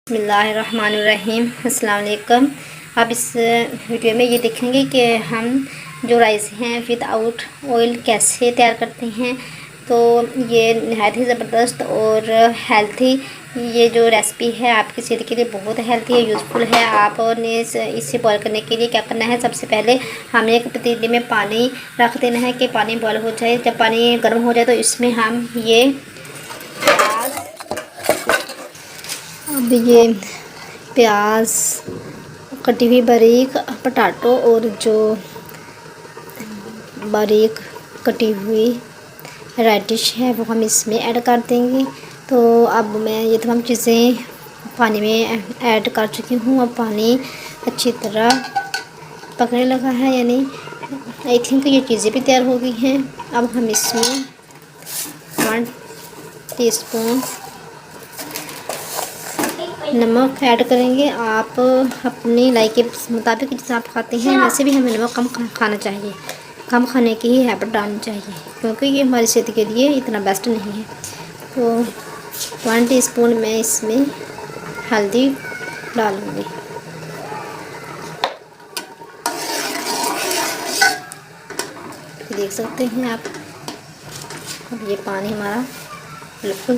बिस्मिल्लाहिर्रहमानिर्रहीम। अस्सलाम वालेकुम। आप इस वीडियो में ये देखेंगे कि हम जो राइस हैं विदाउट ऑयल कैसे तैयार करते हैं। तो ये नहायत ही ज़बरदस्त और हेल्थी ये जो रेसिपी है आपकी सेहत के लिए बहुत हेल्थी है, यूज़फुल है। आपने इसे बॉयल करने के लिए क्या करना है, सबसे पहले हमें एक पतीले में पानी रख देना है कि पानी बॉयल हो जाए। जब पानी गर्म हो जाए तो इसमें हम ये प्याज कटी हुई बारीक, पटाटो और जो बारीक कटी हुई रेडिश है वो हम इसमें ऐड कर देंगे। तो अब मैं ये तमाम चीज़ें पानी में ऐड कर चुकी हूँ। अब पानी अच्छी तरह पकने लगा है, यानी आई थिंक ये चीज़ें भी तैयार हो गई हैं। अब हम इसमें 1 टीस्पून नमक ऐड करेंगे। आप अपनी लाइक के मुताबिक जितना आप खाते हैं वैसे भी हमें नमक कम खाना चाहिए, कम खाने की ही हैबिट डालनी चाहिए, क्योंकि ये हमारी सेहत के लिए इतना बेस्ट नहीं है। तो 1 टीस्पून मैं इसमें हल्दी डालूँगी। देख सकते हैं आप, अब ये पानी हमारा बिल्कुल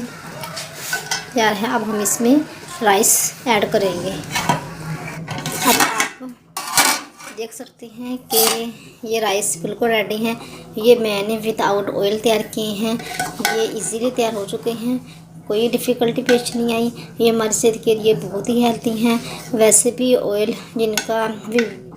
तैयार है। अब हम इसमें राइस ऐड करेंगे। अब आप देख सकते हैं कि ये राइस बिल्कुल रेडी हैं। ये मैंने विदाउट ऑयल तैयार किए हैं, ये इजीली तैयार हो चुके हैं, कोई डिफ़िकल्टी पेश नहीं आई। ये हमारी सेहत के लिए बहुत ही हेल्थी हैं। वैसे भी ऑयल जिनका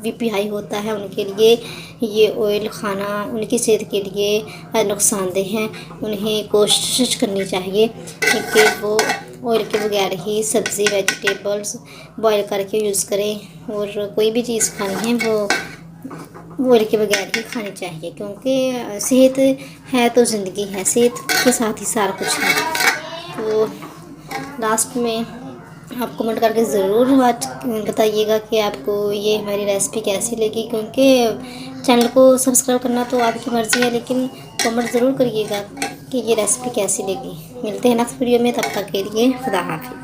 बीपी हाई होता है उनके लिए ये ऑयल खाना उनकी सेहत के लिए नुकसानदेह है। उन्हें कोशिश करनी चाहिए कि वो ऑयल के बगैर ही सब्ज़ी वेजिटेबल्स बॉयल करके यूज़ करें, और कोई भी चीज़ खानी है वो ऑयल के बगैर ही खानी चाहिए, क्योंकि सेहत है तो ज़िंदगी है, सेहत के साथ ही सारा कुछ है। तो लास्ट में आप कमेंट करके ज़रूर बताइएगा कि आपको ये हमारी रेसिपी कैसी लगी, क्योंकि चैनल को सब्सक्राइब करना तो आपकी मर्ज़ी है, लेकिन कमेंट ज़रूर करिएगा कि ये रेसिपी कैसी लगी। मिलते हैं नेक्स्ट वीडियो में, तब तक के लिए खुदा हाफ़िज़।